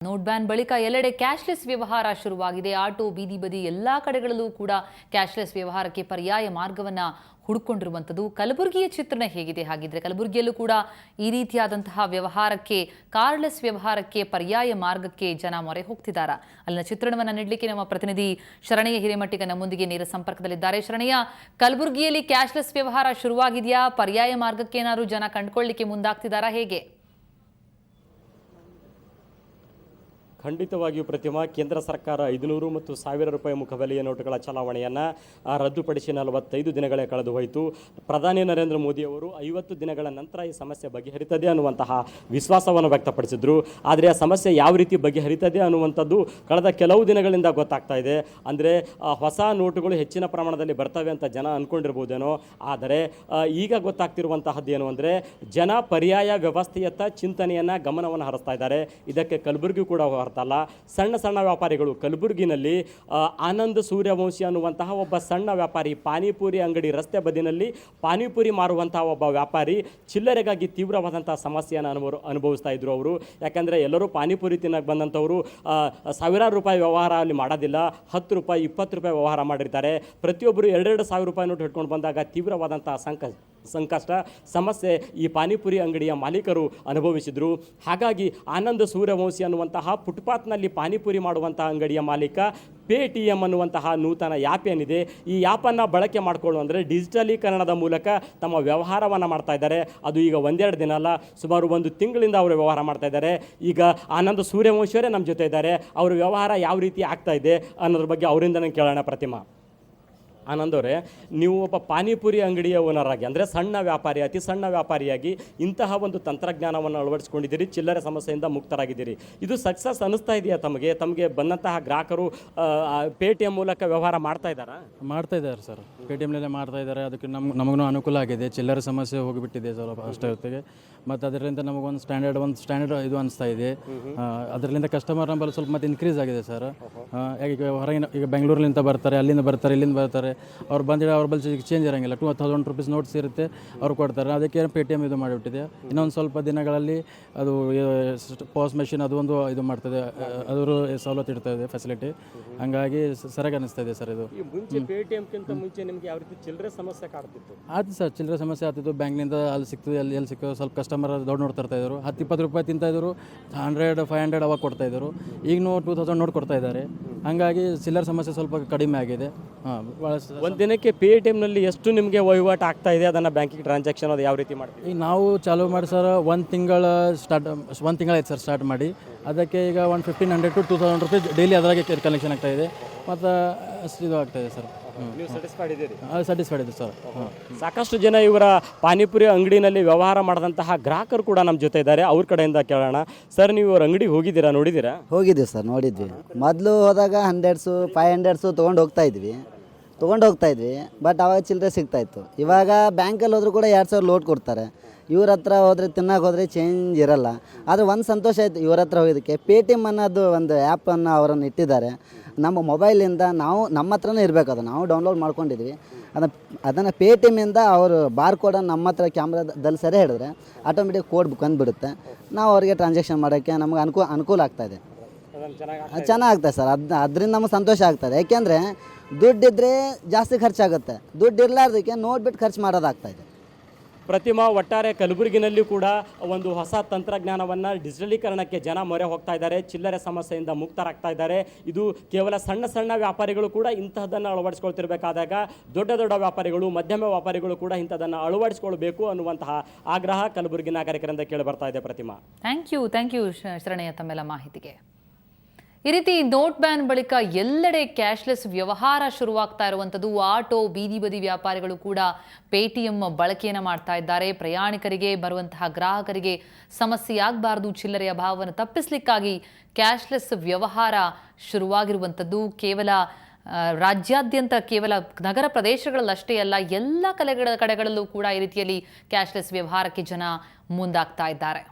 Note ban ಬಳಿಕ ಎಲ್ಲೆಡೆ cashless ವ್ಯವಹಾರ ಶುರುವಾಗಿದೆ. ಆಟೋ, ಬೀದಿ ಬದಿ ಎಲ್ಲಾ ಕಡೆಗಳಲ್ಲೂ ಕೂಡ ಕ್ಯಾಶ್ಲೆಸ್ ವ್ಯವಹಾರಕ್ಕೆ ಪರ್ಯಾಯ ಮಾರ್ಗವನ್ನ ಹುಡುಕೊಂಡಿರುವಂತದ್ದು. ಕಲಬುರಗಿಯ ಚಿತ್ರಣ ಹೇಗಿದೆ ಹಾಗಿದ್ರೆ? ಕಲಬುರಗಿಯಲ್ಲೂ ಕೂಡ ಈ ರೀತಿಯಾದಂತಹ ವ್ಯವಹಾರಕ್ಕೆ, ಕಾರ್ಡ್ಲೆಸ್ ವ್ಯವಹಾರಕ್ಕೆ ಪರ್ಯಾಯ ಮಾರ್ಗಕ್ಕೆ ಜನ ಮೊರೆ ಹೋಗ್ತಿದ್ದಾರೆ. ಅಲ್ಲಿನ ಚಿತ್ರಣವನ್ನು ನೀಡಲಿಕ್ಕೆ ನಮ್ಮ ಪ್ರತಿನಿಧಿ ಶರಣಯ್ಯ ಹಿರೇಮಠಿಗ ನಮ್ಮೊಂದಿಗೆ ನೇರ ಸಂಪರ್ಕದಲ್ಲಿದ್ದಾರೆ. ಶರಣಯ್ಯ, ಕಲಬುರಗಿಯಲ್ಲಿ ಕ್ಯಾಶ್ಲೆಸ್ ವ್ಯವಹಾರ ಶುರುವಾಗಿದೆಯಾ? ಪರ್ಯಾಯ ಮಾರ್ಗಕ್ಕೆ ಏನಾದರೂ ಜನ ಕಂಡುಕೊಳ್ಳಿಕ್ಕೆ ಮುಂದಾಗ್ತಿದ್ದಾರಾ? ಹೇಗೆ? ಖಂಡಿತವಾಗಿಯೂ ಪ್ರತಿಮಾ, ಕೇಂದ್ರ ಸರ್ಕಾರ 500 ಮತ್ತು 1000 ರೂಪಾಯಿ ಮುಖಬೆಲೆಯ ನೋಟುಗಳ ಚಲಾವಣೆಯನ್ನು ರದ್ದುಪಡಿಸಿ 45 ದಿನಗಳೇ ಕಳೆದು ಹೋಯಿತು. ಪ್ರಧಾನಿ ನರೇಂದ್ರ ಮೋದಿಯವರು 50 ದಿನಗಳ ನಂತರ ಈ ಸಮಸ್ಯೆ ಬಗೆಹರಿತದೆ ಅನ್ನುವಂತಹ ವಿಶ್ವಾಸವನ್ನು ವ್ಯಕ್ತಪಡಿಸಿದರು. ಆದರೆ ಆ ಸಮಸ್ಯೆ ಯಾವ ರೀತಿ ಬಗೆಹರಿತದೆ ಅನ್ನುವಂಥದ್ದು ಕಳೆದ ಕೆಲವು ದಿನಗಳಿಂದ ಗೊತ್ತಾಗ್ತಾ ಇದೆ. ಅಂದರೆ ಹೊಸ ನೋಟುಗಳು ಹೆಚ್ಚಿನ ಪ್ರಮಾಣದಲ್ಲಿ ಬರ್ತವೆ ಅಂತ ಜನ ಅಂದ್ಕೊಂಡಿರ್ಬೋದೇನೋ. ಆದರೆ ಈಗ ಗೊತ್ತಾಗ್ತಿರುವಂತಹದ್ದು ಏನು ಅಂದರೆ, ಜನ ಪರ್ಯಾಯ ವ್ಯವಸ್ಥೆಯತ್ತ ಚಿಂತನೆಯನ್ನು, ಗಮನವನ್ನು ಹರಿಸ್ತಾ ಇದ್ದಾರೆ. ಇದಕ್ಕೆ ಕಲಬುರಗಿ ಕೂಡ ಅಲ್ಲ, ಸಣ್ಣ ಸಣ್ಣ ವ್ಯಾಪಾರಿಗಳು ಕಲಬುರಗಿನಲ್ಲಿ ಆನಂದ್ ಸೂರ್ಯವಂಶಿ ಅನ್ನುವಂತಹ ಒಬ್ಬ ಸಣ್ಣ ವ್ಯಾಪಾರಿ, ಪಾನಿಪುರಿ ಅಂಗಡಿ ರಸ್ತೆ ಬದಿನಲ್ಲಿ ಪಾನಿಪುರಿ ಮಾರುವಂತಹ ಒಬ್ಬ ವ್ಯಾಪಾರಿ ಚಿಲ್ಲರೆಗಾಗಿ ತೀವ್ರವಾದಂತಹ ಸಮಸ್ಯೆಯನ್ನು ಅನುಭವಿಸ್ತಾ ಇದ್ರು ಅವರು. ಯಾಕಂದರೆ ಎಲ್ಲರೂ ಪಾನಿಪುರಿ ತಿನ್ನಕ್ಕೆ ಬಂದಂಥವರು ಸಾವಿರಾರು ರೂಪಾಯಿ ವ್ಯವಹಾರ ಅಲ್ಲಿ ಮಾಡೋದಿಲ್ಲ, 10 ರೂಪಾಯಿ 20 ರೂಪಾಯಿ ವ್ಯವಹಾರ ಮಾಡಿರ್ತಾರೆ. ಪ್ರತಿಯೊಬ್ಬರು 2,000 ರೂಪಾಯಿ ನೋಟು ಹಿಡ್ಕೊಂಡು ಬಂದಾಗ ತೀವ್ರವಾದಂತಹ ಸಂಕಷ್ಟ ಸಮಸ್ಯೆ ಈ ಪಾನಿಪುರಿ ಅಂಗಡಿಯ ಮಾಲೀಕರು ಅನುಭವಿಸಿದರು. ಹಾಗಾಗಿ ಆನಂದ್ ಸೂರ್ಯವಂಶಿ ಅನ್ನುವಂತಹ ಫುಟ್ಪಾತ್ನಲ್ಲಿ ಪಾನಿಪುರಿ ಮಾಡುವಂತಹ ಅಂಗಡಿಯ ಮಾಲೀಕ ಪೇಟಿಎಂ ಅನ್ನುವಂತಹ ನೂತನ ಆ್ಯಪ್ ಏನಿದೆ, ಈ ಆ್ಯಪನ್ನು ಬಳಕೆ ಮಾಡಿಕೊಳ್ಳು ಅಂದರೆ ಡಿಜಿಟಲೀಕರಣದ ಮೂಲಕ ತಮ್ಮ ವ್ಯವಹಾರವನ್ನು ಮಾಡ್ತಾ ಇದ್ದಾರೆ. ಅದು ಈಗ ಒಂದೆರಡು ದಿನ ಅಲ್ಲ, ಸುಮಾರು 1 ತಿಂಗಳಿಂದ ಅವರು ವ್ಯವಹಾರ ಮಾಡ್ತಾ ಇದ್ದಾರೆ. ಈಗ ಆನಂದ್ ಸೂರ್ಯವಂಶಿಯವರೇ ನಮ್ಮ ಜೊತೆ ಇದ್ದಾರೆ. ಅವರ ವ್ಯವಹಾರ ಯಾವ ರೀತಿ ಆಗ್ತಾ ಇದೆ ಅನ್ನೋದ್ರ ಬಗ್ಗೆ ಅವರಿಂದನೇ ಕೇಳೋಣ. ಪ್ರತಿಮಾ, ಆನಂದ್ ಅವರೇ, ನೀವು ಒಬ್ಬ ಪಾನಿಪುರಿ ಅಂಗಡಿಯ ಓನರ್ ಆಗಿ, ಅಂದರೆ ಸಣ್ಣ ವ್ಯಾಪಾರಿ, ಅತಿ ಸಣ್ಣ ವ್ಯಾಪಾರಿಯಾಗಿ ಇಂತಹ ಒಂದು ತಂತ್ರಜ್ಞಾನವನ್ನು ಅಳವಡಿಸ್ಕೊಂಡಿದ್ದೀರಿ, ಚಿಲ್ಲರೆ ಸಮಸ್ಯೆಯಿಂದ ಮುಕ್ತರಾಗಿದ್ದೀರಿ. ಇದು ಸಕ್ಸಸ್ ಅನ್ನಿಸ್ತಾ ಇದೆಯಾ ತಮಗೆ ಬಂದಂತಹ ಗ್ರಾಹಕರು ಪೇಟಿಎಂ ಮೂಲಕ ವ್ಯವಹಾರ ಮಾಡ್ತಾ ಇದ್ದಾರೆ ಸರ್. ಪೇಟಿಎಮ್ನಲ್ಲೇ ಮಾಡ್ತಾ ಇದ್ದಾರೆ. ಅದಕ್ಕೆ ನಮಗೂ ಅನುಕೂಲ ಆಗಿದೆ. ಚಿಲ್ಲರೆ ಸಮಸ್ಯೆ ಹೋಗಿಬಿಟ್ಟಿದೆ ಸ್ವಲ್ಪ ಅಷ್ಟೊತ್ತಿಗೆ. ಮತ್ತು ಅದರಿಂದ ನಮಗೊಂದು ಸ್ಟ್ಯಾಂಡರ್ಡ್ ಇದು ಅನಿಸ್ತಾ ಇದೆ. ಅದರಿಂದ ಕಸ್ಟಮರ್ ನಂಬರ್ ಸ್ವಲ್ಪ ಮತ್ತೆ ಇನ್ಕ್ರೀಸ್ ಆಗಿದೆ ಸರ್. ಈಗ ಹೊರಗಿನ, ಈಗ ಬೆಂಗಳೂರಿನಿಂದ ಬರ್ತಾರೆ, ಅಲ್ಲಿಂದ ಬರ್ತಾರೆ, ಇಲ್ಲಿಂದ ಬರ್ತಾರೆ. ಅವ್ರು ಬಂದಿರೋ ಅವ್ರ ಬಳಿ ಚೇಂಜ್ ಇರೋಂಗಿಲ್ಲ. 2,000 ರೂಪೀಸ್ ನೋಟ್ಸ್ ಇರುತ್ತೆ, ಅವ್ರು ಕೊಡ್ತಾರೆ. ಅದಕ್ಕೆ ಪೇಟಿಎಮ್ ಇದು ಮಾಡಿಬಿಟ್ಟಿದೆ. ಇನ್ನೊಂದು ಸ್ವಲ್ಪ ದಿನಗಳಲ್ಲಿ ಅದು ಪಾಸ್ ಮೆಷಿನ್ ಅದು ಒಂದು ಇದು ಮಾಡ್ತದೆ, ಅದರ ಸವಲತ್ತು ಇಡ್ತಾ ಇದೆ, ಫೆಸಿಲಿಟಿ. ಹಂಗಾಗಿ ಸರಿಯಾಗಿ ಅನಿಸ್ತಾ ಇದೆ ಸರ್. ಇದು ಪೇಟಿಎಮ್ಗಿಂತ ಮುಂಚೆ ನಿಮಗೆ ಯಾವ ರೀತಿ ಚಿಲ್ಲರೆ ಸಮಸ್ಯೆ ಕಾಡ್ತಿತ್ತು? ಆಯ್ತು ಸರ್, ಚಿಲ್ಲರೆ ಸಮಸ್ಯೆ ಆಗ್ತಿತ್ತು. ಬ್ಯಾಂಕ್ನಿಂದ ಅಲ್ಲಿ ಸಿಗ್ತದೆ, ಎಲ್ಲಿ ಸಿಗ್ತದೆ. ಸ್ವಲ್ಪ ಕಸ್ಟಮರ್ ದೊಡ್ಡ ನೋಟ್ ತರ್ತಾ ಇದ್ರು, 10-20 ರೂಪಾಯಿ ತಿಂತಾಯಿದ್ರು, 100-500 ಅವಾಗ ಕೊಡ್ತಾ ಇದ್ರು. ಈಗಲೂ 2,000 ನೋಟ್ ಕೊಡ್ತಾ ಇದ್ದಾರೆ. ಹಂಗಾಗಿ ಚಿಲ್ಲರೆ ಸಮಸ್ಯೆ ಸ್ವಲ್ಪ ಕಡಿಮೆ ಆಗಿದೆ. ಒಂದು ದಿನಕ್ಕೆ ಪೇಟಿಎಮ್ನಲ್ಲಿ ಎಷ್ಟು ನಿಮಗೆ ವಹಿವಾಟು ಆಗ್ತಾ ಇದೆ? ಅದನ್ನು ಬ್ಯಾಂಕಿಂಗ್ ಟ್ರಾನ್ಸಾಕ್ಷನ್ ಅದು ಯಾವ ರೀತಿ ಮಾಡ್ತೀವಿ? ಈಗ ನಾವು ಚಾಲೂ ಮಾಡಿ ಸರ್ 1 ತಿಂಗಳಾಯ್ತು ಸರ್ ಸ್ಟಾರ್ಟ್ ಮಾಡಿ. ಅದಕ್ಕೆ ಈಗ 1,500 to 2,000 ರೂಪೀಸ್ ಡೈಲಿ ಅದರಾಗೆ ಕಲೆಕ್ಷನ್ ಆಗ್ತಾ ಇದೆ. ಮತ್ತು ಅಷ್ಟು ಇದು ಆಗ್ತಾ ಇದೆ ಸರ್. ನೀವು ಸ್ಯಾಟಿಸ್ಫೈಡ್ ಇದ್ದೀರಿ? ಸ್ಯಾಟಿಸ್ಫೈಡ್ ಇದೆ ಸರ್. ಸಾಕಷ್ಟು ಜನ ಇವರ ಪಾನಿಪುರಿ ಅಂಗಡಿನಲ್ಲಿ ವ್ಯವಹಾರ ಮಾಡಿದಂತಹ ಗ್ರಾಹಕರು ಕೂಡ ನಮ್ಮ ಜೊತೆ ಇದ್ದಾರೆ. ಅವ್ರ ಕಡೆಯಿಂದ ಕೇಳೋಣ. ಸರ್, ನೀವು ಇವ್ರ ಅಂಗಡಿಗೆ ಹೋಗಿದ್ದೀರಾ, ನೋಡಿದ್ದೀರಾ? ಹೋಗಿದ್ದೀವಿ ಸರ್, ನೋಡಿದ್ವಿ. ಮೊದಲು ಹೋದಾಗ 100s 500s ತೊಗೊಂಡು ಹೋಗ್ತಾ ಇದ್ವಿ. ಬಟ್ ಅವಾಗ ಚಿಲ್ಲರೆ ಸಿಗ್ತಾಯಿತ್ತು. ಇವಾಗ ಬ್ಯಾಂಕಲ್ಲಿ ಹೋದರೂ ಕೂಡ 2,000 ಲೋಟ್ ಕೊಡ್ತಾರೆ. ಇವ್ರ ಹತ್ರ ಹೋದರೆ, ತಿನ್ನಕ್ಕೆ ಹೋದರೆ ಚೇಂಜ್ ಇರಲ್ಲ. ಆದರೆ ಒಂದು ಸಂತೋಷ ಆಯಿತು ಇವ್ರ ಹತ್ರ ಹೋಗೋದಕ್ಕೆ. ಪೇಟಿಎಮ್ ಅನ್ನೋದು ಒಂದು ಆ್ಯಪನ್ನು ಅವರನ್ನು ಇಟ್ಟಿದ್ದಾರೆ. ನಮ್ಮ ಮೊಬೈಲಿಂದ ನಮ್ಮ ಹತ್ರನೇ ಇರಬೇಕು, ಅದು ನಾವು ಡೌನ್ಲೋಡ್ ಮಾಡ್ಕೊಂಡಿದ್ವಿ. ಅದನ್ನು ಪೇಟಿಎಮ್ಮಿಂದ ಅವರು ಬಾರ್ ಕೋಡನ್ನು ನಮ್ಮ ಹತ್ರ ಕ್ಯಾಮ್ರಾದಲ್ಲಿ ಸೆರೆ ಹಿಡಿದ್ರೆ ಆಟೋಮೆಟಿಕ್ ಕೋಡ್ ಬಂದುಬಿಡುತ್ತೆ. ನಾವು ಅವರಿಗೆ ಟ್ರಾನ್ಸಾಕ್ಷನ್ ಮಾಡೋಕ್ಕೆ ನಮಗೆ ಅನುಕೂಲ ಆಗ್ತಾಯಿದೆ. ಚೆನ್ನಾಗ್ತದೆ ಸರ್. ಅದರಿಂದ ನಮಗೆ ಸಂತೋಷ ಆಗ್ತದೆ. ಯಾಕೆಂದರೆ ದುಡ್ಡಿದ್ರೆ ಜಾಸ್ತಿ ಖರ್ಚಾಗುತ್ತೆ, ದುಡ್ಡು ಇರಲಾರ್ದಕ್ಕೆ ನೋಡ್ಬಿಟ್ಟು ಖರ್ಚು ಮಾಡೋದಾಗ್ತಾಯಿದೆ. ಪ್ರತಿಮಾ, ಒಟ್ಟಾರೆ ಕಲಬುರಗಿನಲ್ಲಿ ಕೂಡ ಒಂದು ಹೊಸ ತಂತ್ರಜ್ಞಾನವನ್ನು, ಡಿಜಿಟಲೀಕರಣಕ್ಕೆ ಜನ ಮೊರೆ ಹೋಗ್ತಾ ಇದ್ದಾರೆ. ಚಿಲ್ಲರೆ ಸಮಸ್ಯೆಯಿಂದ ಮುಕ್ತರಾಗ್ತಾ ಇದ್ದಾರೆ. ಇದು ಕೇವಲ ಸಣ್ಣ ಸಣ್ಣ ವ್ಯಾಪಾರಿಗಳು ಕೂಡ ಇಂತಹದನ್ನು ಅಳವಡಿಸ್ಕೊಳ್ತಿರಬೇಕಾದಾಗ ದೊಡ್ಡ ವ್ಯಾಪಾರಿಗಳು, ಮಧ್ಯಮ ವ್ಯಾಪಾರಿಗಳು ಕೂಡ ಇಂಥದನ್ನು ಅಳವಡಿಸ್ಕೊಳ್ಬೇಕು ಅನ್ನುವಂತಹ ಆಗ್ರಹ ಕಲಬುರಗಿ ನಾಗರಿಕರಿಂದ ಕೇಳಿ ಬರ್ತಾ ಇದೆ. ಪ್ರತಿಮಾ, ಥ್ಯಾಂಕ್ ಯು ಶರಣಯ್ಯ ತಮ್ಮೆಲ್ಲ ಮಾಹಿತಿಗೆ. ಈ ರೀತಿ ನೋಟ್ ಬ್ಯಾನ್ ಬಳಿಕ ಎಲ್ಲೆಡೆ ಕ್ಯಾಶ್ಲೆಸ್ ವ್ಯವಹಾರ ಶುರುವಾಗ್ತಾ ಇರುವಂಥದ್ದು. ಆಟೋ, ಬೀದಿ ಬದಿ ವ್ಯಾಪಾರಿಗಳು ಕೂಡ ಪೇಟಿಎಂ ಬಳಕೆಯನ್ನು ಮಾಡ್ತಾ ಇದ್ದಾರೆ. ಪ್ರಯಾಣಿಕರಿಗೆ, ಬರುವಂತಹ ಗ್ರಾಹಕರಿಗೆ ಸಮಸ್ಯೆ ಆಗಬಾರ್ದು, ಚಿಲ್ಲರೆಯ ಅಭಾವವನ್ನು ತಪ್ಪಿಸಲಿಕ್ಕಾಗಿ ಕ್ಯಾಶ್ಲೆಸ್ ವ್ಯವಹಾರ ಶುರುವಾಗಿರುವಂಥದ್ದು. ಕೇವಲ ರಾಜ್ಯಾದ್ಯಂತ, ಕೇವಲ ನಗರ ಪ್ರದೇಶಗಳಲ್ಲಷ್ಟೇ ಅಲ್ಲ, ಎಲ್ಲ ಕಡೆಗಳಲ್ಲೂ ಕೂಡ ಈ ರೀತಿಯಲ್ಲಿ ಕ್ಯಾಶ್ಲೆಸ್ ವ್ಯವಹಾರಕ್ಕೆ ಜನ ಮುಂದಾಗ್ತಾ ಇದ್ದಾರೆ.